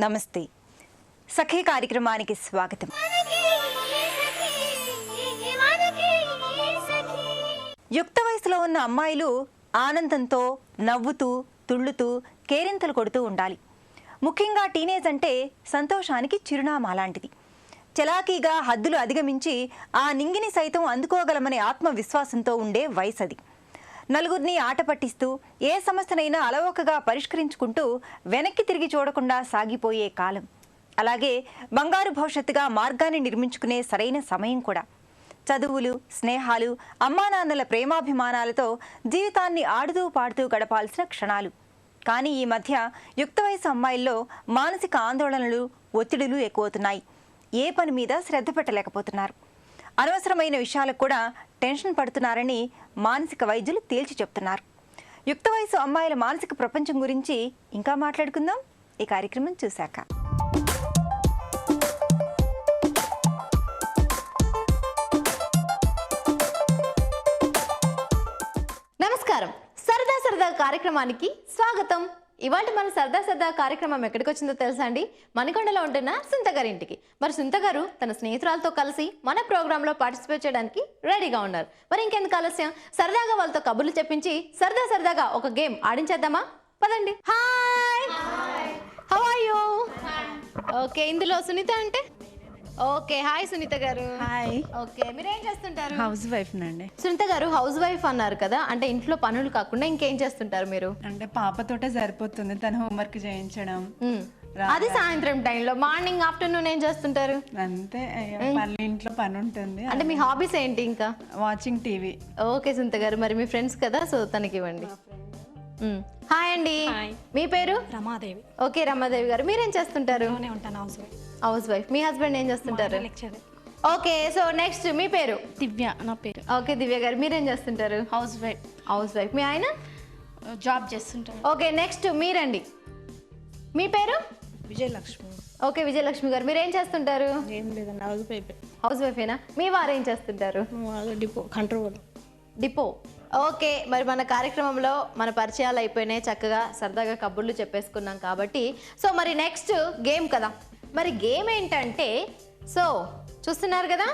నమస్తే. సఖీ కార్యక్రమానికి స్వాగతం. యుక్త వయసులో ఉన్న అమ్మాయిలు ఆనందంతో నవ్వుతూ తుళ్ళుతూ కేరింతలు కొడుతూ ఉండాలి. ముఖ్యంగా టీనేజ్ అంటే సంతోషానికి చిరునామా లాంటిది. చలాకీగా హద్దులు అధిగమించి ఆ నింగిని సైతం అందుకోగలమనే ఆత్మవిశ్వాసంతో ఉండే వయసు అది. నలుగురిని ఆట పట్టిస్తూ ఏ సమస్యనైనా అలవోకగా పరిష్కరించుకుంటూ వెనక్కి తిరిగి చూడకుండా సాగిపోయే కాలం. అలాగే బంగారు భవిష్యత్తుగా మార్గాన్ని నిర్మించుకునే సరైన సమయం కూడా. చదువులు, స్నేహాలు, అమ్మానాన్నల ప్రేమాభిమానాలతో జీవితాన్ని ఆడుతూ పాడుతూ గడపాల్సిన క్షణాలు. కానీ ఈ మధ్య యుక్త వయసు అమ్మాయిల్లో మానసిక ఆందోళనలు, ఒత్తిడులు ఎక్కువవుతున్నాయి. ఏ పని మీద శ్రద్ధ పెట్టలేకపోతున్నారు. అనవసరమైన విషయాలకు కూడా టెన్షన్ పడుతున్నారని మానసిక వైద్యులు తేల్చి చెప్తున్నారు. యుక్త వయసు అమ్మాయిల మానసిక ప్రపంచం గురించి ఇంకా మాట్లాడుకుందాం ఈ కార్యక్రమం చూశాక. నమస్కారం. సరదా సరదా కార్యక్రమానికి స్వాగతం. ఇవాళ మన సరదా సరదా కార్యక్రమం ఎక్కడికి వచ్చిందో తెలుసా అండి? మణికొండలో ఉంటున్న సుంత గారి ఇంటికి. మరి సుంత గారు తన స్నేహితురాలతో కలిసి మన ప్రోగ్రాంలో పార్టిసిపేట్ చేయడానికి రెడీగా ఉన్నారు. మరి ఇంకెందుకు ఆలస్యం, సరదాగా వాళ్ళతో కబుర్లు చెప్పించి సరదాగా ఒక గేమ్ ఆడించేద్దామా? పదండి. Hi, how are you? Okay, ఇందులో సునీత అంటే ఓకే. హాయ్ సునీత గారు. హాయ్. ఓకే, మీరు ఏం చేస్తుంటారు? హౌస్ వైఫ్ నండి. సునీత గారు హౌస్ వైఫ్ అన్నారు కదా, అంటే ఇంట్లో పనులు కాకుండా ఇంకేం చేస్తుంటారు మీరు? అంటే పాపతోటే సరిపోతుంది, తన హోంవర్క్ చేయించడం. అది సాయంత్రం టైంలో. మార్నింగ్ ఆఫ్టర్నూన్ ఏం చేస్తుంటారు? అంతే, మళ్ళీ ఇంట్లో పని ఉంటుంది. అంటే మీ హాబీస్ ఏంటి? ఇంకా వాచింగ్ టీవీ. ఓకే సునీత గారు, మరి మీ ఫ్రెండ్స్ కదా, సో తనకి ఇవ్వండి. హాయ్ అండి, మీ పేరు? రమాదేవి. ఓకే రమాదేవి గారు, మీరేం చేస్తుంటారు? House wife. మీ హస్బెండ్ ఏం చేస్తుంటారు? ఓకే, సో నెక్స్ట్ మీ పేరు? దివ్య నా పేరు. ఓకే దివ్య గారు, మీరేం చేస్తుంటారు? House wife. House wife. మీ ఆయన? జాబ్ చేస్తుంటారు. ఓకే, నెక్స్ట్ మీరండి. మీ పేరు? విజయలక్ష్మి. ఓకే విజయలక్ష్మి గారు, మీరేం చేస్తుంటారు? ఏం లేదండి, హౌస్ వైఫ్. హౌస్ వైఫేనా? మీ వారు ఏం చేస్తుంటారు? Depot control. డిపో. ఓకే, మరి మన కార్యక్రమంలో మన పరిచయాలు అయిపోయినాయి, చక్కగా సరదాగా కబుర్లు చెప్పేసుకున్నాం కాబట్టి సో మరి నెక్స్ట్ గేమ్ కదా. మరి గేమ్ ఏంటంటే, సో చూస్తున్నారు కదా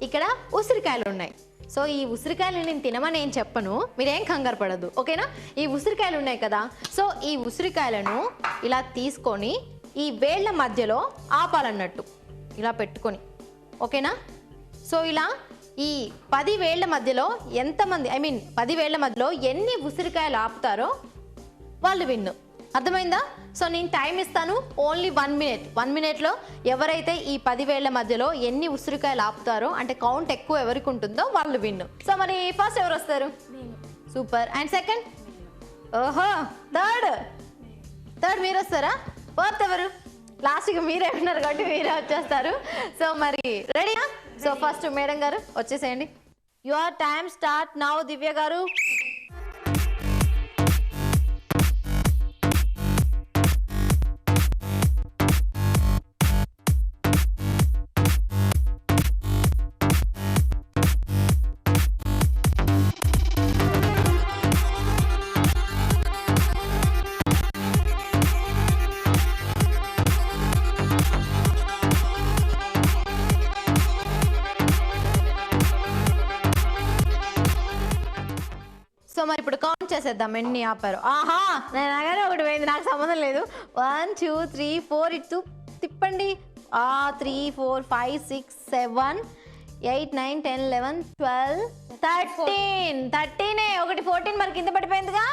ఇక్కడ ఉసిరికాయలు ఉన్నాయి. సో ఈ ఉసిరికాయలు నేను తినమని ఏం చెప్పను, మీరేం కంగారు పడద్దు, ఓకేనా? ఈ ఉసిరికాయలు ఉన్నాయి కదా, సో ఈ ఉసిరికాయలను ఇలా తీసుకొని ఈ వేళ్ల మధ్యలో ఆపాలన్నట్టు ఇలా పెట్టుకొని, ఓకేనా? సో ఇలా ఈ 10 వేళ్ల మధ్యలో ఎంతమంది, 10 వేళ్ల మధ్యలో ఎన్ని ఉసిరికాయలు ఆపుతారో వాళ్ళు విన్ను. అర్థమైందా? సో నేను టైం ఇస్తాను, ఓన్లీ 1 మినిట్. 1 మినిట్లో ఎవరైతే ఈ 10 వేళ్ల మధ్యలో ఎన్ని ఉసిరికాయలు ఆపుతారో, అంటే కౌంట్ ఎక్కువ ఎవరికి ఉంటుందో వాళ్ళు విన్ను. సో మరి ఫస్ట్ ఎవరు వస్తారు? సూపర్. And second? ఓహో, థర్డ్ మీరు వస్తారా? ఫోర్త్ ఎవరు? లాస్ట్గా మీరే ఉన్నారు కాబట్టి మీరే వచ్చేస్తారు. సో మరి రెడీనా? సో ఫస్ట్ మేడం గారు వచ్చేసేయండి. Your time start now. Divya garu. So మరి ఇప్పుడు కౌంట్ చేసేద్దాం ఎన్ని ఆపారు. ఆహా, నేను అనగానే ఒకటి పోయింది, నాకు సంబంధం లేదు. 1 2 3 4 ఇటు తిప్పండి. 3 4 5 6 7 8 9 10 11 12 13. ఒకటి 14 మరి కింద పడిపోయిందిగా,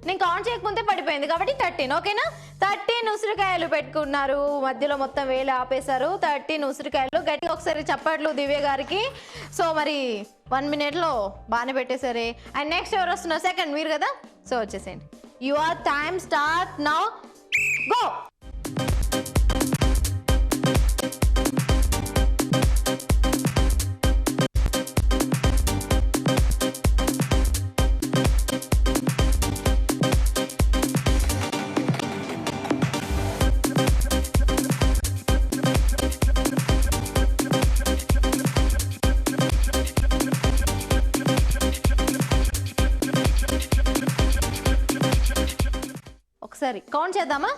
నేను కౌంట్ చేయకపోతే పడిపోయింది కాబట్టి 13. ఓకేనా? 13 ఉసిరికాయలు పెట్టుకున్నారు, మధ్యలో మొత్తం వేలు ఆపేశారు. 13 ఉసిరికాయలు. గట్టిగా ఒకసారి చప్పట్లు దివ్య గారికి. సో మరి 1 మినిట్లో బాగానే పెట్టేశారే. అండ్ నెక్స్ట్ ఎవరు వస్తున్నారు? సెకండ్ మీరు కదా, సో వచ్చేసేయండి. Your time start now, go. ఒకసారి కౌంట్ చేద్దామా?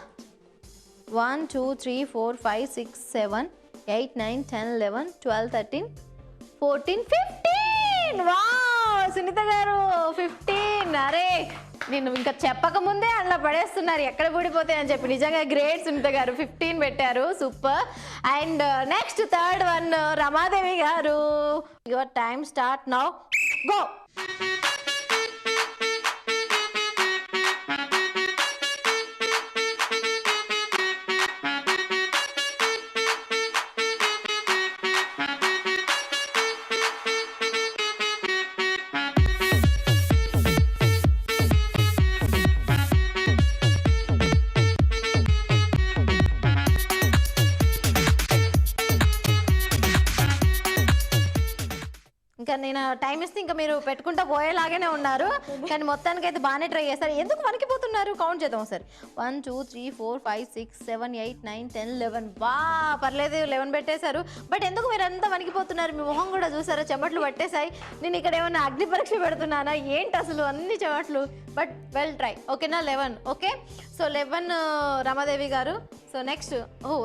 1 2 3 4 5 6 7 8 9 10 11 12 13 14 15. వా సునీత గారు 15. అరే నేను ఇంకా చెప్పకముందే అలా పడేస్తున్నారు ఎక్కడ పడిపోతాయి అని చెప్పి. నిజంగా గ్రేట్ సునీత గారు, 15 పెట్టారు, super. And next third one Ramadevi garu. Your time start now, go. ఇంకా నేను టైం ఇస్తే ఇంకా మీరు పెట్టుకుంటా పోయేలాగానే ఉన్నారు, కానీ మొత్తానికి అయితే బాగానే ట్రై చేస్తారు. ఎందుకు వణికిపోతున్నారు? కౌంట్ చేద్దాం ఒకసారి. 1 2 3 4 5 6 7 8 9 10 11. బా పర్లేదు 11 పెట్టేశారు. బట్ ఎందుకు మీరు అంతా వణికిపోతున్నారు? మీ మొహం కూడా చూసారా, చెమట్లు పట్టేశాయి. నేను ఇక్కడ ఏమన్నా అగ్ని పరీక్ష పెడుతున్నానా ఏంటి అసలు అన్ని చెమట్లు? But well try. ఓకేనా? 11. ఓకే, సో 11 రమాదేవి గారు. సో నెక్స్ట్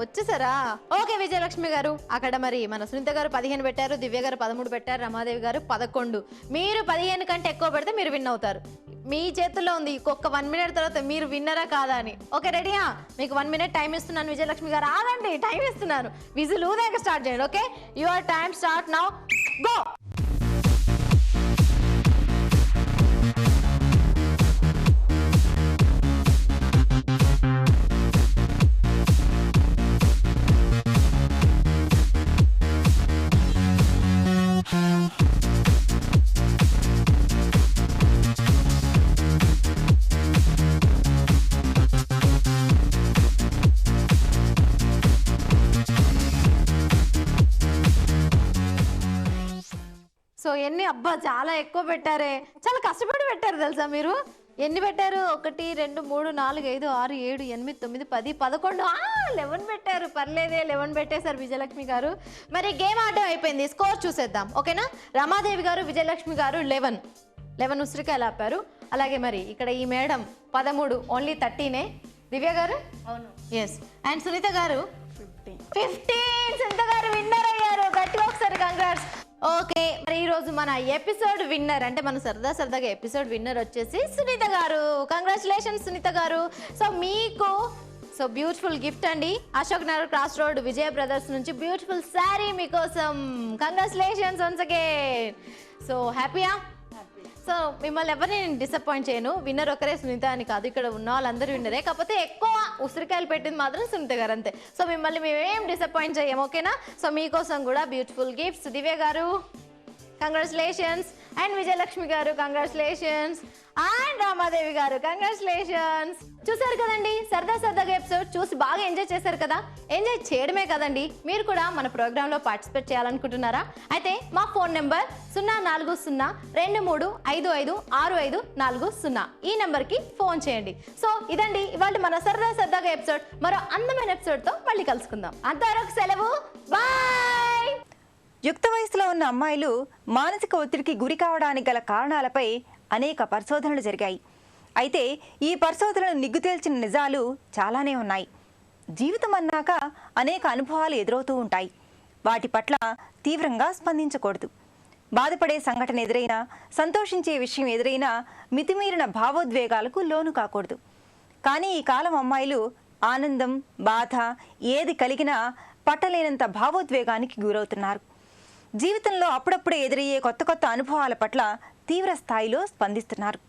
వచ్చేసారా? ఓకే విజయలక్ష్మి గారు. అక్కడ మరి మన సునీత గారు 15 పెట్టారు, దివ్య గారు 13 పెట్టారు, రమాదేవి గారు 11. మీరు 15 కంటే ఎక్కువ పెడితే మీరు విన్ అవుతారు. మీ చేతుల్లో ఉంది. ఇంకొక 1 మినిట్ తర్వాత మీరు విన్నరా కాదా అని. ఓకే రెడీయా? మీకు 1 మినిట్ టైం ఇస్తున్నాను విజయలక్ష్మి గారు. ఆగండి, టైం ఇస్తున్నాను. విజిల్ ఊదాక స్టార్ట్ చేయండి. Okay, your time start now, go. So ఎన్ని, అబ్బా చాలా ఎక్కువ పెట్టారే, చాలా కష్టపడి పెట్టారు తెలుసా మీరు. ఎన్ని పెట్టారు? 1 2 3 4 5 6 7 8 9 10 11. 11 పెట్టారు. పర్లేదే, 11 పెట్టేశారు విజయలక్ష్మి గారు. మరి గేమ్ ఆడడం అయిపోయింది, స్కోర్ చూసేద్దాం. ఓకేనా? రమాదేవి గారు, విజయలక్ష్మి గారు 11 ఉసిరికాయలు ఆపారు. అలాగే మరి ఇక్కడ ఈ మేడం 13, ఓన్లీ 13. దివ్య గారు? అవును. ఎస్. అండ్ సునీత గారు 15. సునీత గారు విన్నర్ అయ్యారు. గట్టిగా ఒకసారి కంగ్రాట్స్. ఓకే, మరి ఈరోజు మన ఎపిసోడ్ విన్నర్, అంటే మన సరదాగా ఎపిసోడ్ విన్నర్ వచ్చేసి సునీత గారు. కంగ్రాచులేషన్స్ సునీత గారు. సో మీకు బ్యూటిఫుల్ గిఫ్ట్ అండి, Ashok Nagar cross road Vijaya brothers నుంచి బ్యూటిఫుల్ శారీ మీకోసం. Congratulations once again. సో హ్యాపీయా? సో మిమ్మల్ని ఎవరిని నేను డిసప్పాయింట్ చేయను. విన్నర్ ఒకరే సునీత అని కాదు, ఇక్కడ ఉన్న వాళ్ళందరూ విన్నరే. కాకపోతే ఎక్కువ ఉసిరికాయలు పెట్టింది మాత్రం సునీత గారు, అంతే. సో మిమ్మల్ని మేమేం డిసప్పాయింట్ చేయము. ఓకేనా? సో మీకోసం కూడా బ్యూటిఫుల్ గిఫ్ట్స్. దివ్య గారు కంగ్రాచులేషన్స్. అండ్ విజయలక్ష్మి గారు కంగ్రాచులేషన్స్. అండ్ రామాదేవి గారు కంగ్రాచులేషన్స్. చూసారు కదండి, సరదాగా ఎపిసోడ్ చూసి బాగా ఎంజాయ్ చేశారు కదా. ఎంజాయ్ చేయడమే కదండి, మీరు కూడా మన ప్రోగ్రాంలో పార్టిసిపేట్ చేయాలనుకుంటున్నారా? అయితే మా ఫోన్ నెంబర్ 04055556540 ఈ నెంబర్కి ఫోన్ చేయండి. సో ఇదండి ఇవాళ మన సరదాగా ఎపిసోడ్. మరో అందమైన ఎపిసోడ్తో మళ్ళీ కలుసుకుందాం. అంతవరకు సెలవు, బాయ్. యుక్త వయసులో ఉన్న అమ్మాయిలు మానసిక ఒత్తిడికి గురి కావడానికి గల కారణాలపై అనేక పరిశోధనలు జరిగాయి. అయితే ఈ పరిశోధనలు నిగ్గుతేల్చిన నిజాలు చాలానే ఉన్నాయి. జీవితం అన్నాక అనేక అనుభవాలు ఎదురవుతూ ఉంటాయి. వాటి పట్ల తీవ్రంగా స్పందించకూడదు. బాధపడే సంఘటన ఎదురైనా, సంతోషించే విషయం ఎదురైనా మితిమీరిన భావోద్వేగాలకు లోను కాకూడదు. కానీ ఈ కాలం అమ్మాయిలు ఆనందం, బాధ ఏది కలిగినా పట్టలేనంత భావోద్వేగానికి గురవుతున్నారు. జీవితంలో అప్పుడప్పుడే ఎదురయ్యే కొత్త అనుభవాల పట్ల తీవ్ర స్థాయిలో స్పందిస్తున్నారు.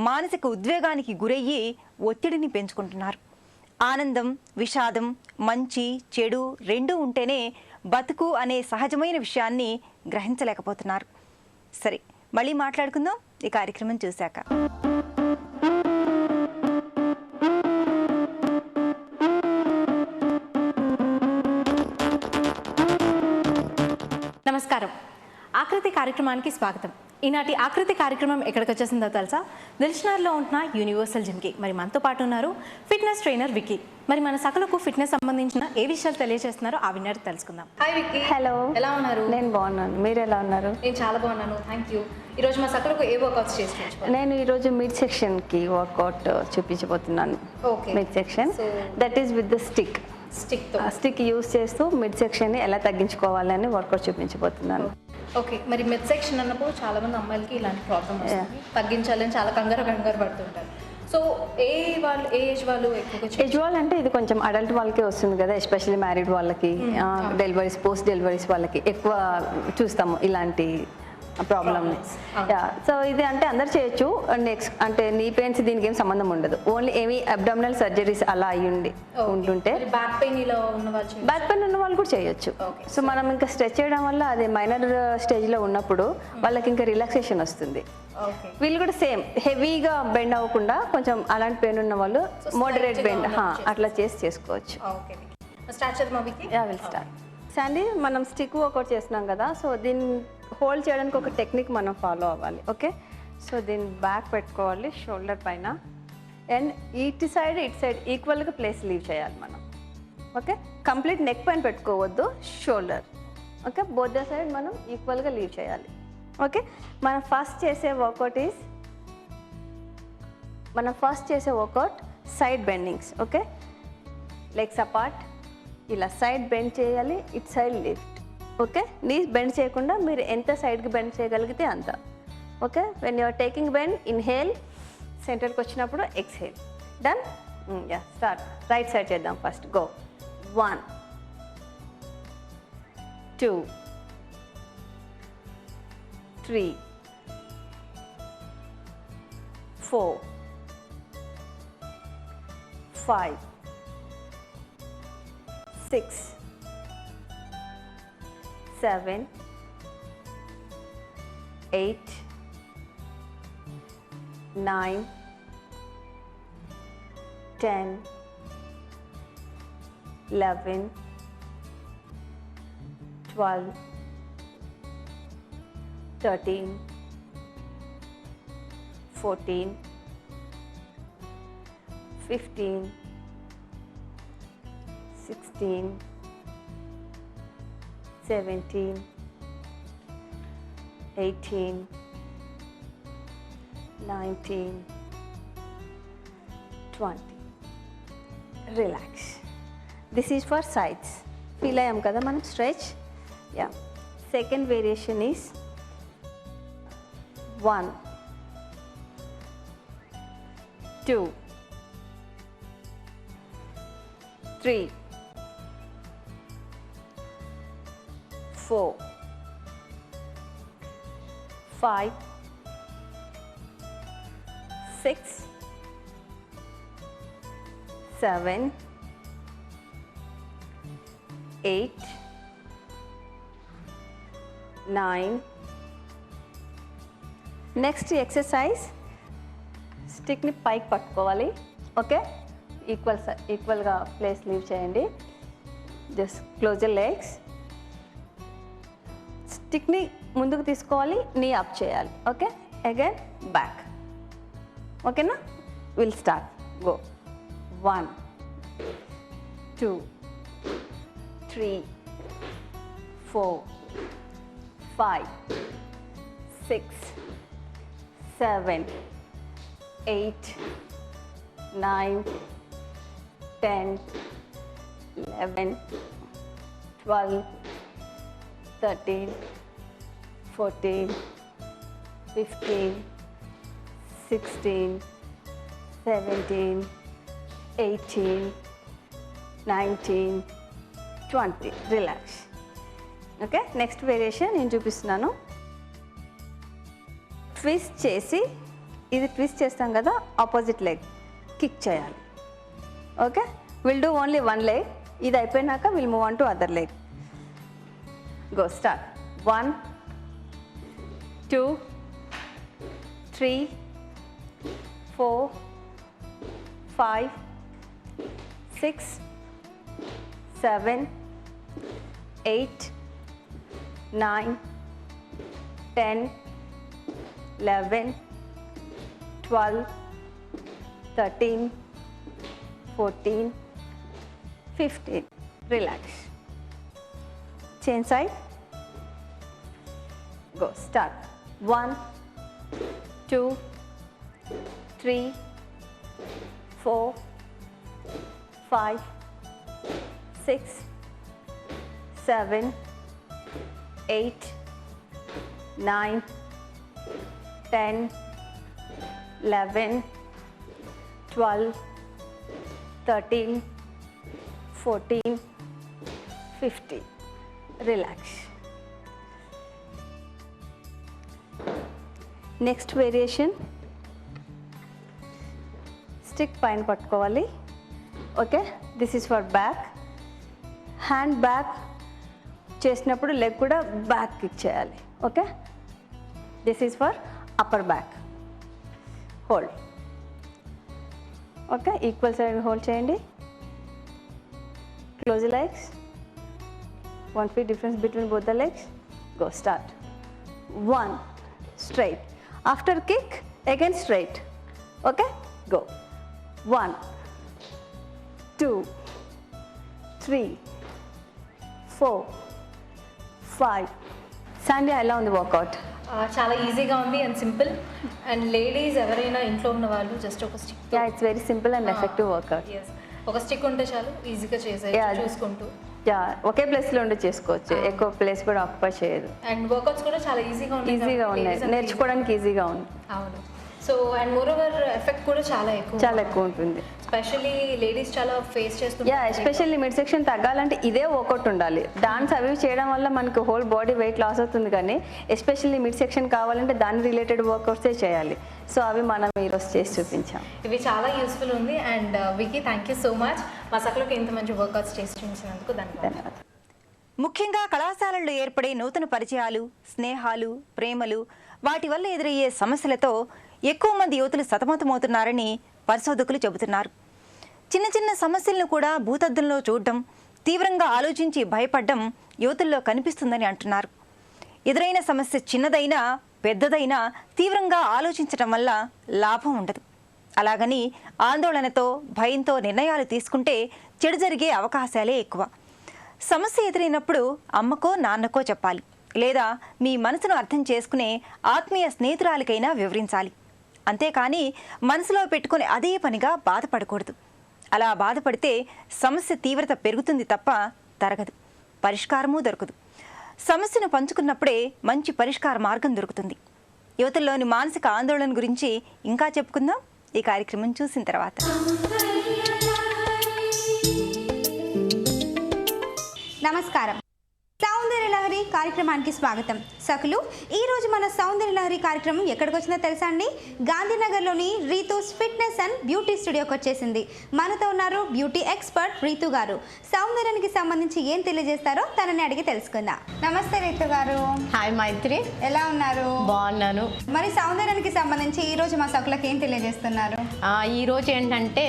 మానసిక ఉద్వేగానికి గురయ్యి ఒత్తిడిని పెంచుకుంటున్నారు. ఆనందం, విషాదం, మంచి చెడు రెండూ ఉంటేనే బతుకు అనే సహజమైన విషయాన్ని గ్రహించలేకపోతున్నారు. సరే, మళ్ళీ మాట్లాడుకుందాం ఈ కార్యక్రమం చూశాక. నమస్కారం, ఆకృతి కార్యక్రమానికి స్వాగతం. ఈనాటి ఆకృతి కార్యక్రమం ఎక్కడికి వచ్చేసిందో తెలుసా? దిల్షనర్లో ఉంటున్న యూనివర్సల్ జిమ్కి. మరి మనతో పాటు ఉన్నారు ఫిట్నెస్ ట్రైనర్ విక్కీ. మరి మన సకలకు ఫిట్నెస్ సంబంధించిన ఏ విషయాలు తెలియజేస్తున్నారో ఆ విన్నర్ తెలుసుకుందాం. హాయ్ విక్కీ. హలో, ఎలా ఉన్నారు? నేను బాగున్నాను, మీరు ఎలా ఉన్నారు? నేను చాలా బాగున్నాను, థ్యాంక్ యూ. ఈరోజు మా సకలకు ఏ వర్కౌట్స్ చేస్తున్నాను? నేను ఈరోజు మిడ్ సెక్షన్కి వర్కౌట్ చూపించబోతున్నాను. Okay. Mid section that is with the stick use చేస్తూ మిడ్ సెక్షన్ని ఎలా తగ్గించుకోవాలని వర్కౌట్ చూపించబోతున్నాను. ఓకే, మరి మిడ్ సెక్షన్ అన్నప్పుడు చాలా మంది అమ్మాయిలకి ఇలాంటి ప్రాబ్లమ్ వస్తుంది, తగ్గించాలని చాలా కంగారు పడుతుంటారు. సో ఏ ఏజ్ వాళ్ళు ఎక్కువగా ఏజ్ వాళ్ళు అంటే ఇది కొంచెం అడల్ట్ వాళ్ళకే వస్తుంది కదా, ఎస్పెషల్లీ మ్యారీడ్ వాళ్ళకి, డెలివరీస్ పోస్ట్ డెలివరీస్ వాళ్ళకి ఎక్కువ చూస్తాము ఇలాంటి ప్రాబ్లమ్ని. సో ఇది అంటే అందరు చేయొచ్చు. నెక్స్ట్ అంటే నీ పెయిన్స్ దీనికి ఏం సంబంధం ఉండదు, ఓన్లీ ఏమి అబ్డామినల్ సర్జరీస్ అలా ఉంటుంటే బ్యాక్ పెయిన్ ఇలా ఉన్న వాళ్ళు బ్యాక్ పెయిన్ ఉన్న వాళ్ళు కూడా చేయొచ్చు. సో మనం ఇంకా స్ట్రెచ్ చేయడం వల్ల అది మైనర్ స్టేజ్లో ఉన్నప్పుడు వాళ్ళకి ఇంకా రిలాక్సేషన్ వస్తుంది. వీళ్ళు కూడా సేమ్ హెవీగా బెండ్ అవ్వకుండా కొంచెం అలాంటి పెయిన్ ఉన్న వాళ్ళు మోడరేట్ బెండ్ అట్లా చేసుకోవచ్చు. శాండీ, మనం స్టిక్ వర్కౌట్ చేస్తున్నాం కదా, సో దీన్ని హోల్డ్ చేయడానికి ఒక టెక్నిక్ మనం ఫాలో అవ్వాలి. ఓకే, సో దీన్ని బ్యాక్ పెట్టుకోవాలి షోల్డర్ పైన, అండ్ ఇటు సైడ్ ఈక్వల్గా ప్లేస్ లీవ్ చేయాలి మనం. ఓకే, కంప్లీట్ నెక్ పైన పెట్టుకోవద్దు, shoulder. Okay, both the side మనం ఈక్వల్గా లీవ్ చేయాలి. ఓకే, మనం ఫస్ట్ చేసే workout side bendings. Okay, legs apart, ఇలా సైడ్ బెండ్ చేయాలి, it side lift. Okay, knees bend చేయకుండా మీరు ఎంత సైడ్కి బెండ్ చేయగలిగితే అంత. Okay, when you're taking bend inhale, సెంటర్కి వచ్చినప్పుడు exhale. Done. Start. Right side చేద్దాం first. Go. 1 2 3 4 5 6 7 8 9 10 11 12 13 14 15 16 17 18 19 20. Relax. This is for sides. Feel I am kada manam stretch. Yeah. Second variation is 1 2 3 4 5 6 7 8 9. Next exercise, స్టిక్ని పైకి పట్టుకోవాలి. Okay, ఈక్వల్గా place leave చేయండి. Just close the legs. స్టిక్ని ముందుకు తీసుకోవాలి, knee up చేయాలి. Okay, again back. ఓకేనా? Will start. Go. 1 2 3 4 5 6 7 8 9 10 11 12 13 14 15 16 17 18 19 20. Relax. Okay, next variation నేను చూపిస్తున్నాను. ట్విస్ట్ చేసి, ఇది ట్విస్ట్ చేస్తాం కదా, ఆపోజిట్ లెగ్ కిక్ చేయాలి. Okay, will do only 1 leg. ఇది అయిపోయినాక will move on to other leg. Go. Start. 1 2 3 4 5 6 7 8 9 10 11, 12, 13, 14, 15. Relax. Change side. Go. Start. 1, 2, 3, 4, 5, 6, 7, 8, 9, 10, 11, 12, 13, 14, 15. Relax. Next variation. Stick పైన పట్టుకోవాలి. Okay, this is for back. Hand back చేసినప్పుడు leg కూడా back kick చేయాలి. Okay, this is for upper back. Hold. Okay, equal side hold చేయండి. Close legs. 1 feet difference between both the legs. Go. Start. 1, straight. After kick, again straight. Okay, go. 1, 2, 3, 4, 5. Sandy, ఎలా ఉంది work out? చాలా ఈజీగా ఉంది and simple. And ladies ఎవరైనా ఇంట్లో ఉన్న వాళ్ళు జస్ట్ ఒక stick, yeah, it's very simple and effective workout. ఒక స్టిక్ ఉంటే చాలు, ఈజీగా చేసే చూసుకుంటూ. యా, ఒకే ప్లేస్లో ఉండి చేసుకోవచ్చు, ఎక్కువ ప్లేస్ కూడా ఆక్యుపై చేయదు. అండ్ వర్కౌట్స్ కూడా చాలా ఈజీగా ఉన్నాయి, నేర్చుకోవడానికి ఈజీగా ఉంది. అవును. So and more over effect కూడా చాలా ఎక్కువ ఉంటుంది. స్పెషల్లీ లేడీస్ చాలా ఫేస్ చేస్తుంది. యా, ఎస్పెషల్లీ మిడ్ సెక్షన్ తగ్గాలంటే ఇదే వర్కౌట్ ఉండాలి. డాన్స్ అవి చేయడం వల్ల మనకు హోల్ బాడీ వెయిట్ లాస్ అవుతుంది, కానీ ఎస్పెషల్లీ మిడ్ సెక్షన్ కావాలంటే దాని రిలేటెడ్ వర్కౌట్సే చేయాలి. సో అవి మనం ఈరోజు చేసి చూపించాం. ఇవి చాలా యూస్ఫుల్ ఉంది. And Vicky, thank you so much మా సకలోకి ఇంత మంచి వర్కౌట్స్ చేసి చూపించినందుకు ధన్యవాదాలు. ముఖ్యంగా కళాశాలల్లో ఏర్పడే నూతన పరిచయాలు, స్నేహాలు, ప్రేమలు, వాటి వల్ల ఎదురయ్యే సమస్యలతో ఎక్కువ మంది యువతులు సతమతమవుతున్నారని పరిశోధకులు చెబుతున్నారు. చిన్న చిన్న సమస్యలను కూడా భూతద్దంలో చూడడం, తీవ్రంగా ఆలోచించి భయపడడం యువతుల్లో కనిపిస్తుందని అంటున్నారు. ఎదురైన సమస్య చిన్నదైనా పెద్దదైనా తీవ్రంగా ఆలోచించడం వల్ల లాభం ఉండదు. అలాగని ఆందోళనతో, భయంతో నిర్ణయాలు తీసుకుంటే చెడు జరిగే అవకాశాలే ఎక్కువ. సమస్య ఎదురైనప్పుడు అమ్మకో నాన్నకో చెప్పాలి, లేదా మీ మనసును అర్థం చేసుకునే ఆత్మీయ స్నేహితురాలికైనా వివరించాలి. అంతేకాని మనసులో పెట్టుకుని అదే పనిగా బాధపడకూడదు. అలా బాధపడితే సమస్య తీవ్రత పెరుగుతుంది తప్ప తరగదు, పరిష్కారమూ దొరకదు. సమస్యను పంచుకున్నప్పుడే మంచి పరిష్కార మార్గం దొరుకుతుంది. యువతల్లోని మానసిక ఆందోళన గురించి ఇంకా చెప్పుకుందాం ఈ కార్యక్రమం చూసిన తర్వాత. నమస్కారం. సౌందర్య లహరి కార్యక్రమానికి స్వాగతం. సకులు, ఈరోజు మన సౌందర్య లహరి కార్యక్రమం ఎక్కడికి వచ్చిందో తెలుసా అండి? గాంధీనగర్లోని రీతూస్ ఫిట్నెస్ అండ్ బ్యూటీ స్టూడియోకి వచ్చేసింది. మనతో ఉన్నారు బ్యూటీ ఎక్స్పర్ట్ రీతు గారు. సౌందర్యానికి సంబంధించి ఏం తెలియజేస్తారో తనని అడిగి తెలుసుకుందాం. నమస్తే రీతు గారు. హాయ్ మైత్రి, ఎలా ఉన్నారు? బాగున్నాను. మరి సౌందర్యానికి సంబంధించి ఈరోజు మా సకులకు ఏం తెలియజేస్తున్నారు? ఈరోజు ఏంటంటే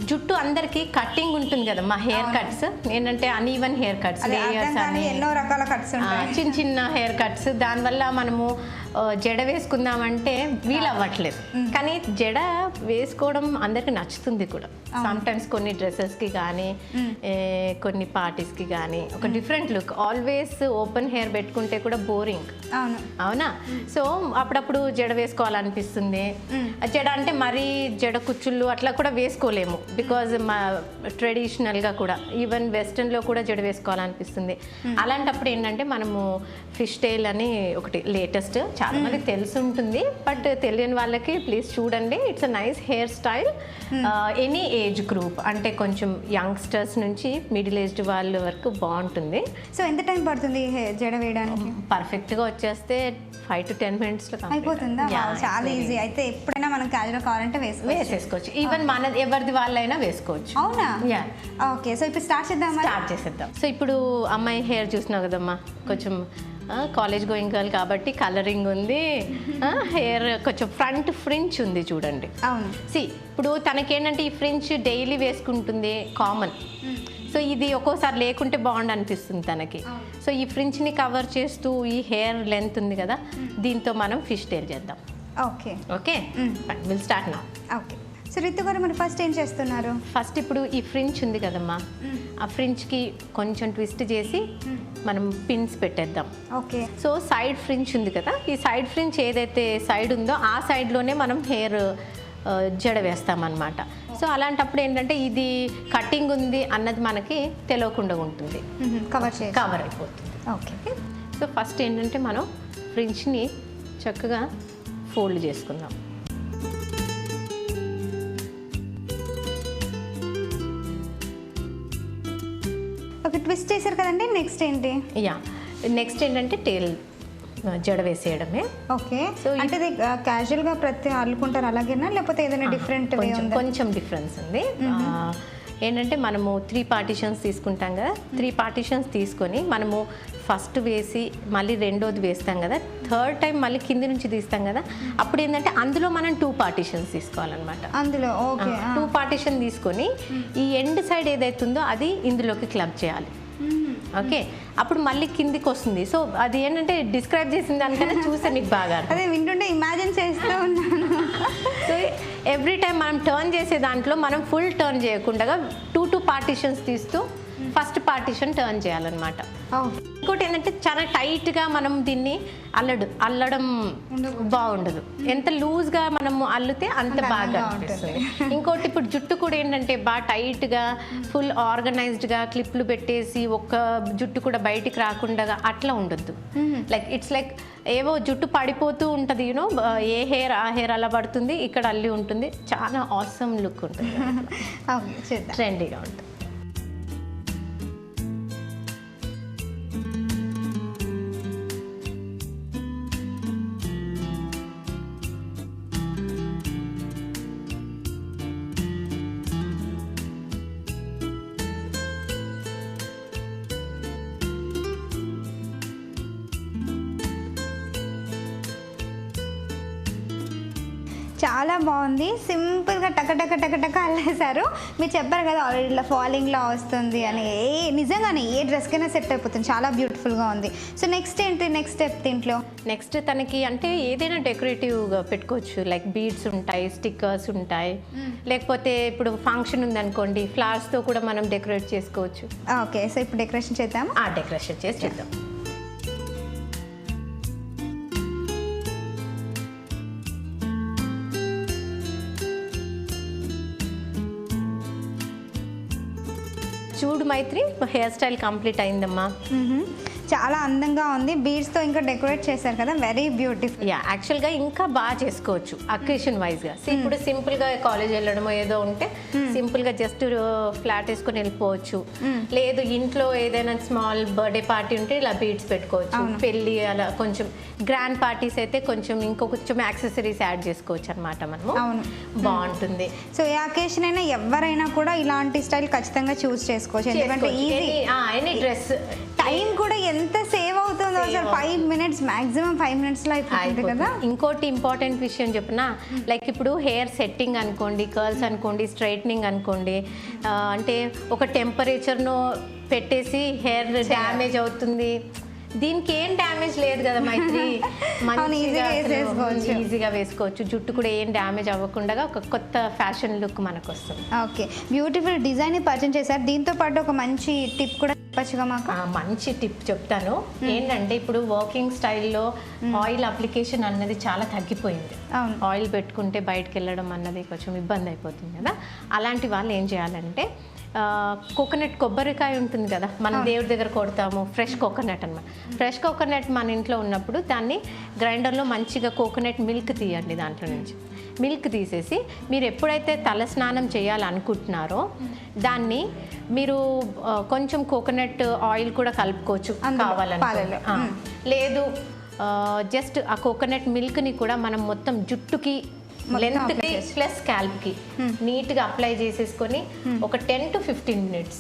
జుట్టు అందరికి కట్టింగ్ ఉంటుంది కదా, మా హెయిర్ కట్స్ ఏంటంటే అన్ఈవెన్ హెయిర్ కట్స్, లేయర్స్ అని ఎన్నో రకాల కట్స్ ఉంటాయి, చిన్న చిన్న హెయిర్ కట్స్. దానివల్ల మనము జడ వేసుకుందామంటే వీలు అవ్వట్లేదు. కానీ జడ వేసుకోవడం అందరికి నచ్చుతుంది కూడా. సమ్టైమ్స్ కొన్ని డ్రెస్సెస్కి కానీ కొన్ని పార్టీస్కి కానీ ఒక different look. Always open hair పెట్టుకుంటే కూడా బోరింగ్, అవునా? సో అప్పుడప్పుడు జడ వేసుకోవాలనిపిస్తుంది. జడ అంటే మరీ జడ కుచ్చుళ్ళు అట్లా కూడా వేసుకోలేము, బికాజ్ మా ట్రెడిషనల్గా కూడా ఈవెన్ వెస్టర్న్లో కూడా జడ వేసుకోవాలనిపిస్తుంది. అలాంటప్పుడు ఏంటంటే మనము ఫిష్ టైల్ అని ఒకటి లేటెస్ట్, చాలా మందికి తెలిసి ఉంటుంది, బట్ తెలియని వాళ్ళకి ప్లీజ్ చూడండి. It's a nice hair style. Any age group, అంటే కొంచెం యంగ్స్టర్స్ నుంచి మిడిల్ ఏజ్డ్ వాళ్ళ వరకు బాగుంటుంది. సో ఎంత టైం పడుతుంది జడ వేయడానికి? పర్ఫెక్ట్గా వచ్చేస్తే 5 to 10 minutes అయిపోతుందా? చాలా ఈజీ. అయితే ఎప్పుడైనా మనం క్యాజువల్ కావాలంటే వేసేసుకోవచ్చు. ఈవెన్ మన ఎవరిది వాళ్ళైనా వేసుకోవచ్చు. అవునా? ఓకే, సో ఇప్పుడు స్టార్ట్ చేసేద్దాం. సో ఇప్పుడు అమ్మాయి హెయిర్ చూసినావు కదమ్మా, కొంచెం కాలేజ్ గోయింగ్ గర్ల్ కాబట్టి కలరింగ్ ఉంది, హెయిర్ కొంచెం ఫ్రంట్ ఫ్రించ్ ఉంది చూడండి. అవును. ఇప్పుడు తనకేంటంటే ఈ ఫ్రించ్ డైలీ వేసుకుంటుంది, కామన్. సో ఇది ఒక్కోసారి లేకుంటే బాగుండు అనిపిస్తుంది తనకి. సో ఈ ఫ్రించ్ని కవర్ చేస్తూ ఈ హెయిర్ లెంత్ ఉంది కదా, దీంతో మనం ఫిష్ టైల్ చేద్దాం. ఓకే ఓకే, విల్ స్టార్ట్ నా. ఓకే. సో రితు గారు మరి ఫస్ట్ ఏం చేస్తున్నారు? ఫస్ట్ ఇప్పుడు ఈ ఫ్రించ్ ఉంది కదమ్మా, ఆ ఫ్రించ్కి కొంచెం ట్విస్ట్ చేసి మనం పిన్స్ పెట్టేద్దాం. ఓకే. సో సైడ్ ఫ్రించ్ ఉంది కదా, ఈ సైడ్ ఫ్రించ్ ఏదైతే సైడ్ ఉందో ఆ సైడ్లోనే మనం హెయిర్ జడ వేస్తామన్నమాట. సో అలాంటప్పుడు ఏంటంటే ఇది కటింగ్ ఉంది అన్నది మనకి తెలియకుండా ఉంటుంది, కవర్ అయిపోతుంది. ఓకే. సో ఫస్ట్ ఏంటంటే మనం ఫ్రించ్ని చక్కగా ఫోల్డ్ చేసుకుందాం. ఓకే, ట్విస్ట్ చేశారు కదండి, నెక్స్ట్ ఏంటి? యా, నెక్స్ట్ ఏంటంటే టేల్ జడ వేసేయడమే. ఓకే. సో అంటే ఇది క్యాజువల్గా ప్రతి అల్లుకుంటారు అలాగేనా, లేకపోతే ఏదైనా డిఫరెంట్ కొంచెం డిఫరెన్స్ ఉంది. ఏంటంటే మనము 3 పార్టీషన్స్ తీసుకుంటాం కదా, 3 పార్టీషన్స్ తీసుకొని మనము ఫస్ట్ వేసి మళ్ళీ రెండోది వేస్తాం కదా, థర్డ్ టైం మళ్ళీ కింది నుంచి తీస్తాం కదా, అప్పుడు ఏంటంటే అందులో మనం 2 పార్టీషన్స్ తీసుకోవాలన్నమాట. అందులో ఓకే 2 పార్టీషన్ తీసుకొని ఈ ఎండ్ సైడ్ ఏదైతే ఉందో అది ఇందులోకి క్లబ్ చేయాలి. ఓకే, అప్పుడు మళ్ళీ కిందికి వస్తుంది. సో అది ఏంటంటే డిస్క్రైబ్ చేసిన దానికన్నా చూస్తే మీకు బాగా అదే వింటుంటే ఇమాజిన్ చేస్తూ ఉన్నాను. సో ఎవ్రీ టైం మనం టర్న్ చేసే దాంట్లో మనం ఫుల్ టర్న్ చేయకుండా 2 పార్టీషన్స్ తీస్తూ ఫస్ట్ పార్టీషన్ టర్న్ చేయాలన్నమాట. ఇంకోటి ఏంటంటే చాలా టైట్గా మనం దీన్ని అల్లడం బాగుండదు, ఎంత లూజ్గా మనము అల్లితే అంత బాగా అనిపిస్తుంది. ఇంకోటి ఇప్పుడు జుట్టు కూడా ఏంటంటే బాగా టైట్గా ఫుల్ ఆర్గనైజ్డ్గా క్లిప్లు పెట్టేసి ఒక్క జుట్టు కూడా బయటికి రాకుండా అట్లా ఉండొద్దు. లైక్ ఇట్స్ లైక్ ఏవో జుట్టు పడిపోతూ ఉంటుంది, యూనో, ఏ హెయిర్ ఆ హెయిర్ అలా పడుతుంది, ఇక్కడ అల్లి ఉంటుంది, చాలా ఆసమ్ లుక్ ఉంటుంది, ట్రెండీగా ఉంటుంది. చాలా బాగుంది, సింపుల్గా టక అల్లేశారు. మీరు చెప్పారు కదా ఆల్రెడీ ఇట్లా ఫాలింగ్లో వస్తుంది అని, నిజంగానే ఏ డ్రెస్కైనా సెట్ అయిపోతుంది, చాలా బ్యూటిఫుల్గా ఉంది. సో నెక్స్ట్ ఏంటి, నెక్స్ట్ స్టెప్ దీంట్లో? నెక్స్ట్ తనకి అంటే ఏదైనా డెకరేటివ్గా పెట్టుకోవచ్చు, లైక్ బీడ్స్ ఉంటాయి, స్టిక్కర్స్ ఉంటాయి, లేకపోతే ఇప్పుడు ఫంక్షన్ ఉందనుకోండి ఫ్లవర్స్తో కూడా మనం డెకరేట్ చేసుకోవచ్చు. ఓకే, సో ఇప్పుడు డెకరేషన్ చేద్దాం. డెకరేషన్ చేసి చేద్దాం. చూడు మైత్రి, హెయిర్ స్టైల్ కంప్లీట్ అయిందమ్మా. చాలా అందంగా ఉంది, బీడ్స్తో ఇంకా డెకరేట్ చేశారు కదా, వెరీ బ్యూటిఫుల్. యాక్చువల్గా ఇంకా బాగా చేసుకోవచ్చు అకేషన్ వైజ్గా. ఇప్పుడు సింపుల్గా కాలేజ్ వెళ్ళడమో ఏదో ఉంటే సింపుల్గా జస్ట్ ఫ్లాట్ వేసుకొని వెళ్ళిపోవచ్చు, లేదు ఇంట్లో ఏదైనా స్మాల్ బర్త్డే పార్టీ ఉంటే ఇలా బీడ్స్ పెట్టుకోవచ్చు, పెళ్ళి అలా కొంచెం గ్రాండ్ పార్టీస్ అయితే కొంచెం ఇంకొంచెం యాక్సెసరీస్ యాడ్ చేసుకోవచ్చు అనమాట మనము. అవును, బాగుంటుంది. సో ఏ అకేషన్ అయినా ఎవరైనా కూడా ఇలాంటి స్టైల్ ఖచ్చితంగా చూస్ చేసుకోవచ్చు, ఎందుకంటే ఈజీ, ఎనీ డ్రెస్. టైం కూడా ఎంత సేవ్ అవుతుందో అసలు, 5 minutes మ్యాక్సిమం 5 minutesలో అయిపోతుంది కదా. ఇంకోటి ఇంపార్టెంట్ విషయం చెప్పిన, లైక్ ఇప్పుడు హెయిర్ సెట్టింగ్ అనుకోండి, కర్ల్స్ అనుకోండి, స్ట్రైట్నింగ్ అనుకోండి, అంటే ఒక టెంపరేచర్ను పెట్టేసి హెయిర్ డ్యామేజ్ అవుతుంది, దీనికి ఏం డ్యామేజ్ లేదు కదా మైత్రి, ఈజీగా వేసుకోవచ్చు. జుట్టు కూడా ఏం డ్యామేజ్ అవ్వకుండా ఒక కొత్త ఫ్యాషన్ లుక్ మనకు వస్తుంది. ఓకే, బ్యూటిఫుల్ డిజైన్ పరిచయం చేశారు. దీంతో పాటు ఒక మంచి టిప్ కూడా చెప్పచ్చుగా మాకు? మంచి టిప్ చెప్తాను. ఏంటంటే ఇప్పుడు వర్కింగ్ స్టైల్లో ఆయిల్ అప్లికేషన్ అన్నది చాలా తగ్గిపోయింది. ఆయిల్ పెట్టుకుంటే బయటకు వెళ్ళడం అన్నది కొంచెం ఇబ్బంది అయిపోతుంది కదా. అలాంటి వాళ్ళు ఏం చేయాలంటే కోకోనట్ కొబ్బరికాయ ఉంటుంది కదా, మనం దేవుడి దగ్గర కొడతాము, ఫ్రెష్ కోకోనట్ అనమాట. ఫ్రెష్ కోకోనట్ మన ఇంట్లో ఉన్నప్పుడు దాన్ని గ్రైండర్లో మంచిగా కోకోనట్ మిల్క్ తీయండి. దాంట్లో నుంచి మిల్క్ తీసేసి మీరు ఎప్పుడైతే తల స్నానం చేయాలనుకుంటున్నారో దాన్ని మీరు కొంచెం కోకోనట్ ఆయిల్ కూడా కలుపుకోవచ్చు కావాలనుకుంటే. లేదు జస్ట్ ఆ కోకోనట్ మిల్క్ని కూడా మనం మొత్తం జుట్టుకి, లెంత్కి ప్లస్ స్కాల్ప్కి నీట్గా అప్లై చేసేసుకొని ఒక 10 to 15 minutes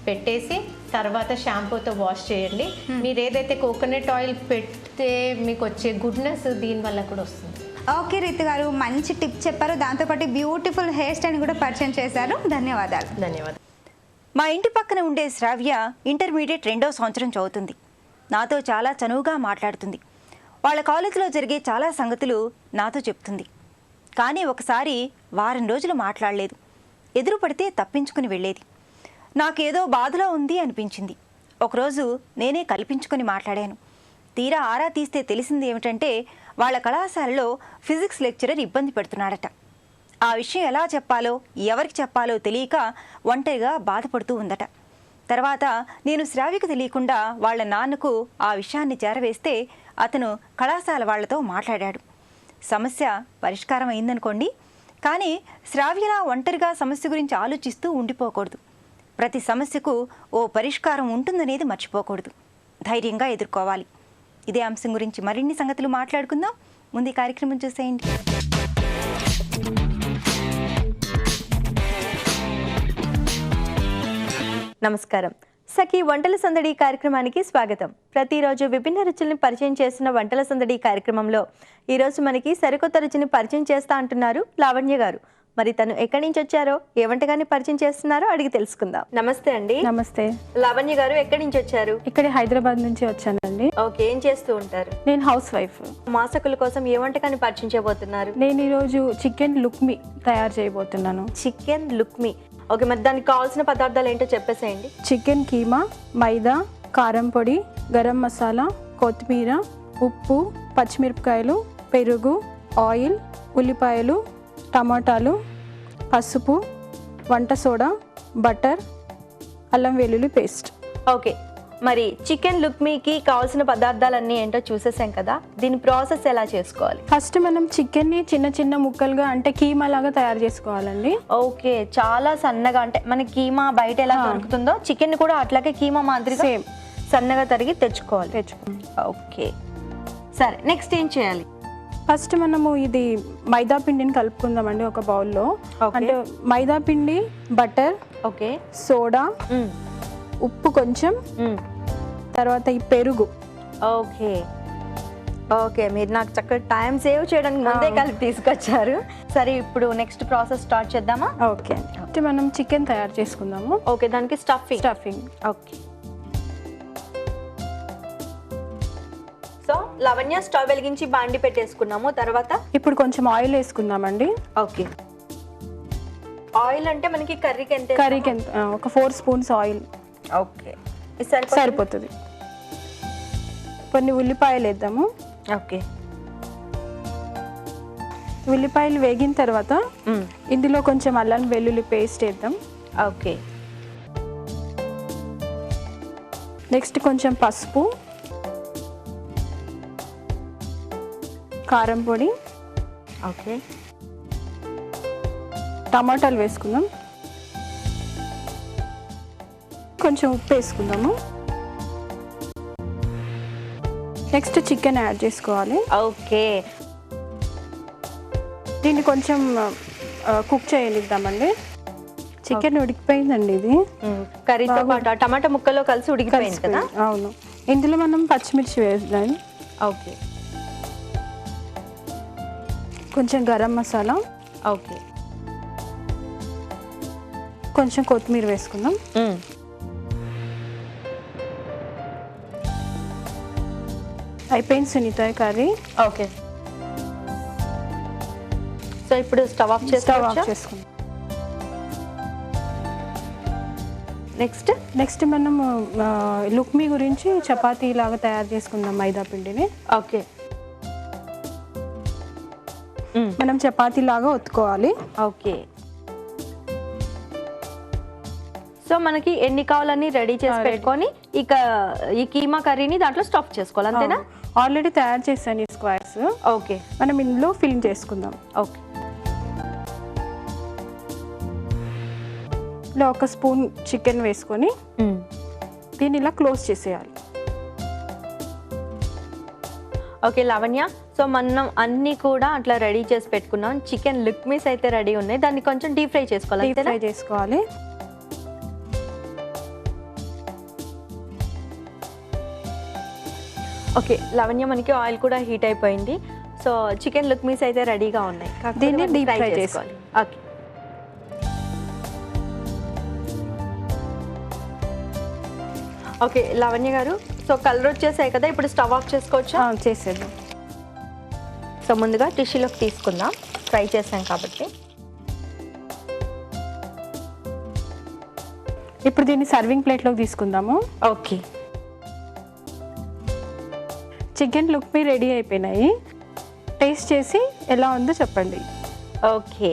పెట్టేసి తర్వాత షాంపూతో వాష్ చేయండి. మీరు ఏదైతే కోకోనట్ ఆయిల్ పెడితే మీకు వచ్చే గుడ్నెస్ దీనివల్ల కూడా వస్తుంది. ఓకే రితు గారు, మంచి టిప్ చెప్పారు, దాంతోపాటు బ్యూటిఫుల్ హెయిర్ స్టైల్ కూడా పరిచయం చేశారు. ధన్యవాదాలు. మా ఇంటి పక్కన ఉండే శ్రావ్య ఇంటర్మీడియట్ 2వ సంవత్సరం చదువుతుంది. నాతో చాలా చనువుగా మాట్లాడుతుంది. వాళ్ళ కాలేజీలో జరిగే చాలా సంగతులు నాతో చెప్తుంది. కానీ ఒకసారి వారం రోజులు మాట్లాడలేదు. ఎదురు పడితే తప్పించుకుని వెళ్ళేది. నాకేదో బాధలో ఉంది అనిపించింది. ఒకరోజు నేనే కల్పించుకొని మాట్లాడాను. తీరా ఆరా తీస్తే తెలిసింది ఏమిటంటే వాళ్ళ కళాశాలలో ఫిజిక్స్ లెక్చరర్ ఇబ్బంది పెడుతున్నాడట. ఆ విషయం ఎలా చెప్పాలో ఎవరికి చెప్పాలో తెలియక ఒంటరిగా బాధపడుతూ ఉందట. తర్వాత నేను శ్రావ్యకు తెలియకుండా వాళ్ళ నాన్నకు ఆ విషయాన్ని చేరవేస్తే అతను కళాశాల వాళ్లతో మాట్లాడాడు. సమస్య పరిష్కారం అయిందనుకోండి. కానీ శ్రావ్యలా ఒంటరిగా సమస్య గురించి ఆలోచిస్తూ ఉండిపోకూడదు. ప్రతి సమస్యకు ఓ పరిష్కారం ఉంటుందనేది మర్చిపోకూడదు. ధైర్యంగా ఎదుర్కోవాలి. ఇదే అంశం గురించి మరిన్ని సంగతులు మాట్లాడుకుందాం. ముందు ఈ కార్యక్రమం చూసేయండి. నమస్కారం. సఖీ వంటల సందడి కార్యక్రమానికి స్వాగతం. ప్రతిరోజు విభిన్న రుచుల్ని పరిచయం చేస్తున్న వంటల సందడి కార్యక్రమంలో ఈరోజు మనకి సరికొత్త రుచిని పరిచయం చేస్తా అంటున్నారు లావణ్య గారు. మరి తను ఎక్కడి నుంచి వచ్చారో, ఏ వంటకాన్ని పరిచయం చేస్తున్నారో అడిగి తెలుసుకుందాం. నమస్తే అండి. నమస్తే. లావణ్య గారు ఎక్కడి నుంచి వచ్చారు? ఇక్కడే హైదరాబాద్ నుంచి వచ్చానండి. ఓకే, ఏం చేస్తూ ఉంటారు? నేను హౌస్ వైఫ్. మాసకుల కోసం ఏ వంటకాన్ని పరిచయం చేయబోతున్నారు? నేను ఈరోజు చికెన్ లుక్మి తయారు చేయబోతున్నాను. చికెన్ లుక్మి. ఓకే, మరి దానికి కావాల్సిన పదార్థాలు ఏంటో చెప్పేసేయండి. చికెన్ కీమా, మైదా, కారం పొడి, గరం మసాలా, కొత్తిమీర, ఉప్పు, పచ్చిమిరపకాయలు, పెరుగు, ఆయిల్, ఉల్లిపాయలు, టమాటాలు, పసుపు, వంట సోడా, బటర్, అల్లం వెల్లుల్లి పేస్ట్. ఓకే, మరి చికెన్ లుక్మీకి కావాల్సిన పదార్థాలన్నీ ఏంటో చూసేసాం కదా, దీని ప్రాసెస్ ఎలా చేసుకోవాలి? ఫస్ట్ మనం చికెన్ని చిన్న చిన్న ముక్కలుగా అంటే కీమా లాగా తయారు చేసుకోవాలండి. ఓకే, చాలా సన్నగా, అంటే మనకి కీమా బయట ఎలా దొరుకుతుందో చికెన్ కూడా అట్లాగే కీమా మాదిరిగా సేమ్ సన్నగా తరిగి తెచ్చుకోవాలి. ఓకే, సరే, నెక్స్ట్ ఏం చేయాలి? ఫస్ట్ మనము ఇది మైదా పిండిని కలుపుకుందామండి ఒక బౌల్లో. అంటే మైదా పిండి, బటర్, ఓకే, సోడా, ఉప్పు కొంచెం, తర్వాత ఈ పెరుగు. ఓకే ఓకే, మీరు నాకు చక్కగా టైం సేవ్ చేయడానికి ముందే కలిపి తీసుకొచ్చారు. సరే, ఇప్పుడు నెక్స్ట్ ప్రాసెస్ స్టార్ట్ చేద్దామా? ఓకే, అంటే మనం చికెన్ తయారు చేసుకుందాము. ఓకే, దానికి stuffing. Okay, so Lavanya stove వెలిగించి బాండి పెట్టేసుకున్నాము. తర్వాత ఇప్పుడు కొంచెం ఆయిల్ వేసుకుందామండి. ఓకే, ఆయిల్ అంటే మనకి కర్రీకి ఎంత? కర్రీకి ఎంత? ఒక 4 స్పూన్స్ ఆయిల్. ఓకే, సరిపోతుంది. కొన్ని ఉల్లిపాయలు వేద్దాము. ఓకే, ఉల్లిపాయలు వేగిన తర్వాత ఇందులో కొంచెం అల్లం వెల్లుల్లి పేస్ట్ వేద్దాం. ఓకే, నెక్స్ట్ కొంచెం పసుపు, కారం పొడి, ఓకే, టమాటాలు వేసుకుందాం. కొంచెం ఉప్పు వేసుకుందాము. నెక్స్ట్ చికెన్ యాడ్ చేసుకోవాలి. ఓకే, దీన్ని కొంచెం కుక్ చేయనిద్దామండి. చికెన్ ఉడికిపోయిందండి. ఇది కర్రీతో పాటు టమాటా ముక్కలో కలిసి ఉడికిపోయింది కదా? అవును. ఇందులో మనం పచ్చిమిర్చి వేద్దాం. ఓకే, కొంచెం గరం మసాలా, ఓకే, కొంచెం కొత్తిమీర వేసుకుందాం. అయిపోయింది సునీత కర్రీ. ఓకే, సో ఇప్పుడు స్టవ్ ఆఫ్ చేసుకుందాం. నెక్స్ట్ మనం లుక్మీ గురించి చపాతీ లాగా తయారు చేసుకుందాం మైదా పిండిని. ఓకే, మనం చపాతీ లాగా ఒత్తుకోవాలి. ఓకే, సో మనకి ఎన్ని కావాలని రెడీ చేసి పెట్టుకొని ఇక ఈ కీమా కర్రీని దాంట్లో స్టఫ్ చేసుకోవాలి, అంతేనా? ఆల్రెడీ తయారు చేశాను ఈ స్క్వేర్స్. ఓకే, మనం ఇందులో ఫిల్ చేసుకుందాం. ఓకే, ఇలా ఒక స్పూన్ చికెన్ వేసుకొని దీన్ని ఇలా క్లోజ్ చేసేయాలి. ఓకే లావణ్య, సో మనం అన్ని కూడా అట్లా రెడీ చేసి పెట్టుకున్నాం. చికెన్ లుక్మీస్ అయితే రెడీ ఉన్నాయి, దాన్ని కొంచెం డీప్ ఫ్రై చేసుకోవాలి. డీప్ ఫ్రై చేసుకోవాలి. ఓకే లావణ్య, మనకి ఆయిల్ కూడా హీట్ అయిపోయింది. సో చికెన్ లుక్మీస్ అయితే రెడీగా ఉన్నాయి, దీన్ని డీప్ ఫ్రై చేసుకోవాలి. ఓకే, ఓకే లావణ్య గారు, సో కలర్ వచ్చేసాయి కదా, ఇప్పుడు స్టవ్ ఆఫ్ చేసుకోవచ్చా? చేసేద్దాం. సో ముందుగా టిష్యూలోకి తీసుకుందాం, ఫ్రై చేసాం కాబట్టి. ఇప్పుడు దీన్ని సర్వింగ్ ప్లేట్లోకి తీసుకుందాము. ఓకే, చికెన్ లుక్మీ రెడీ అయిపోయినాయి. టేస్ట్ చేసి ఎలా ఉందో చెప్పండి. ఓకే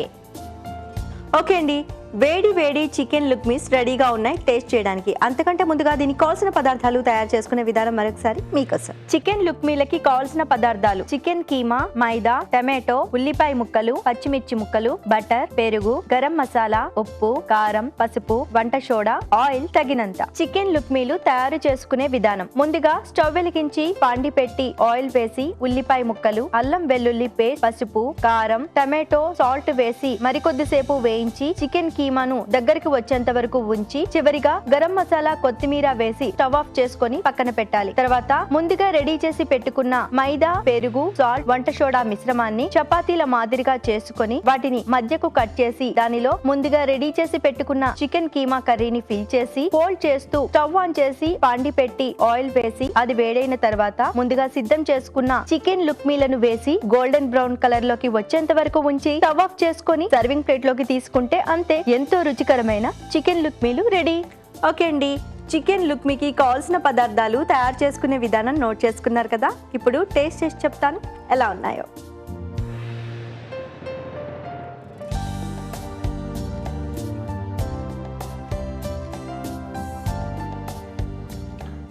ఓకే అండి, వేడి వేడి చికెన్ లుక్మీస్ రెడీగా ఉన్నాయి టేస్ట్ చేయడానికి. అంతకంటే ముందుగా దీనికి కావాల్సిన పదార్థాలు తయారు చేసుకునే విధానం మరొకసారి మీకోసం. చికెన్ లుక్మీలకి కావాల్సిన పదార్థాలు: చికెన్ కీమా, మైదా, టమాటో, ఉల్లిపాయ ముక్కలు, పచ్చిమిర్చి ముక్కలు, బటర్, పెరుగు, గరం మసాలా, ఉప్పు, కారం, పసుపు, వంట సోడా, ఆయిల్ తగినంత. చికెన్ లుక్మీలు తయారు చేసుకునే విధానం: ముందుగా స్టవ్ వెలిగించి పాండి పెట్టి ఆయిల్ వేసి ఉల్లిపాయ ముక్కలు, అల్లం వెల్లుల్లి పేస్ట్, పసుపు, కారం, టమాటో, సాల్ట్ వేసి మరికొద్దిసేపు వేయించి చికెన్ కీమాను దగ్గరికి వచ్చేంత వరకు ఉంచి చివరిగా గరం మసాలా, కొత్తిమీర వేసి స్టవ్ ఆఫ్ చేసుకొని పక్కన పెట్టాలి. తర్వాత ముందుగా రెడీ చేసి పెట్టుకున్న మైదా, పెరుగు, సాల్ట్, వంట సోడా మిశ్రమాన్ని చపాతీల మాదిరిగా చేసుకొని వాటిని మధ్యకు కట్ చేసి దానిలో ముందుగా రెడీ చేసి పెట్టుకున్న చికెన్ కీమా కర్రీని ఫిల్ చేసి ఫోల్డ్ చేస్తూ స్టవ్ ఆన్ చేసి పాండి పెట్టి ఆయిల్ వేసి అది వేడైన తర్వాత ముందుగా సిద్ధం చేసుకున్న చికెన్ లుక్మీలను వేసి గోల్డెన్ బ్రౌన్ కలర్ లోకి వచ్చేంత వరకు ఉంచి స్టవ్ ఆఫ్ చేసుకొని సర్వింగ్ ప్లేట్ లోకి తీసుకుంటే అంతే, ఎంతో రుచికరమైన చికెన్ లుక్మీలు రెడీ. ఓకే అండి, చికెన్ లుక్మీకి కావాల్సిన పదార్థాలు తయారు చేసుకునే విధానం నోట్ చేసుకున్నారు కదా. ఇప్పుడు టేస్ట్ చేసి చెప్తాను ఎలా ఉన్నాయో.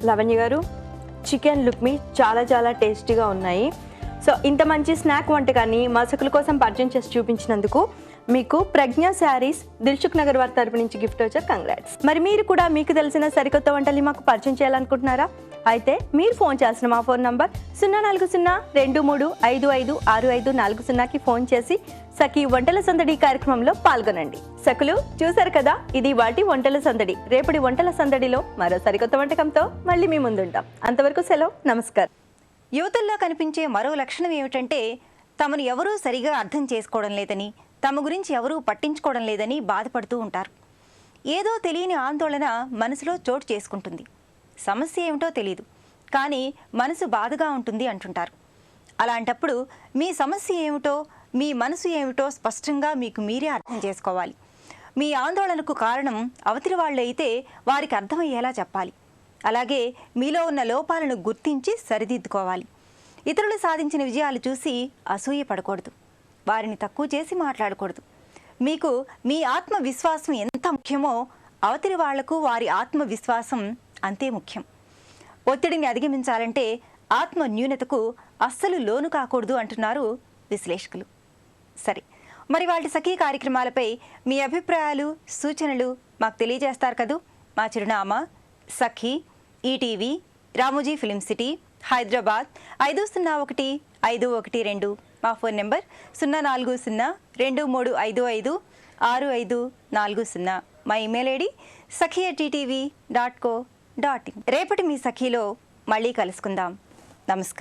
లావణ్య గారు, చికెన్ లుక్మీ చాలా చాలా టేస్టీగా ఉన్నాయి. సో ఇంత మంచి స్నాక్ వంటకాన్ని మా సకుల కోసం పరిచయం చేసి చూపించినందుకు మీకు ప్రజ్ఞ శారీస్ దిల్సుఖ్ నగర్ వారి తరపు నుంచి గిఫ్ట్ వచ్చారు. కంగ్రాట్స్. మరి మీరు కూడా మీకు తెలిసిన సరికొత్త వంటల్ని మాకు పరిచయం చేయాలనుకుంటున్నారా? అయితే మీరు ఫోన్ చేయాల్సిన మా ఫోన్ నంబర్ 04023556540కి ఫోన్ చేసి సఖి వంటల సందడి కార్యక్రమంలో పాల్గొనండి. సకులు చూసారు కదా, ఇది వాటి వంటల సందడి. రేపటి వంటల సందడిలో మరో సరికొత్త వంటకంతో మళ్ళీ మీ ముందుంటాం. అంతవరకు సెలవు, నమస్కారం. యువతుల్లో కనిపించే మరో లక్షణం ఏమిటంటే తమను ఎవరూ సరిగా అర్థం చేసుకోవడం లేదని, తమ గురించి ఎవరూ పట్టించుకోవడం లేదని బాధపడుతూ ఉంటారు. ఏదో తెలియని ఆందోళన మనసులో చోటు చేసుకుంటుంది. సమస్య ఏమిటో తెలియదు, కానీ మనసు బాధగా ఉంటుంది అంటుంటారు. అలాంటప్పుడు మీ సమస్య ఏమిటో, మీ మనసు ఏమిటో స్పష్టంగా మీకు మీరే అర్థం చేసుకోవాలి. మీ ఆందోళనకు కారణం అవతలి వాళ్ళు అయితే వారికి అర్థమయ్యేలా చెప్పాలి. అలాగే మీలో ఉన్న లోపాలను గుర్తించి సరిదిద్దుకోవాలి. ఇతరులు సాధించిన విజయాలు చూసి అసూయ పడకూడదు, వారిని తక్కువ చేసి మాట్లాడకూడదు. మీకు మీ ఆత్మవిశ్వాసం ఎంత ముఖ్యమో అవతలి వాళ్లకు వారి ఆత్మవిశ్వాసం అంతే ముఖ్యం. ఒత్తిడిని అధిగమించాలంటే ఆత్మ న్యూనతకు అస్సలు లోను కాకూడదు అంటున్నారు విశ్లేషకులు. సరే, మరి వాటి సఖీ కార్యక్రమాలపై మీ అభిప్రాయాలు, సూచనలు మాకు తెలియజేస్తారు కదూ. మా చిరునామా Sakhi, ETV, Ramoji film city, Hyderabad 501-512. మా ఫోన్ నెంబర్ 040-2355-6540. మా ఇమెయిల్ ఐడి sakhi@ttv.co.in. రేపటి మీ సఖీలో మళ్ళీ కలుసుకుందాం. నమస్కారం.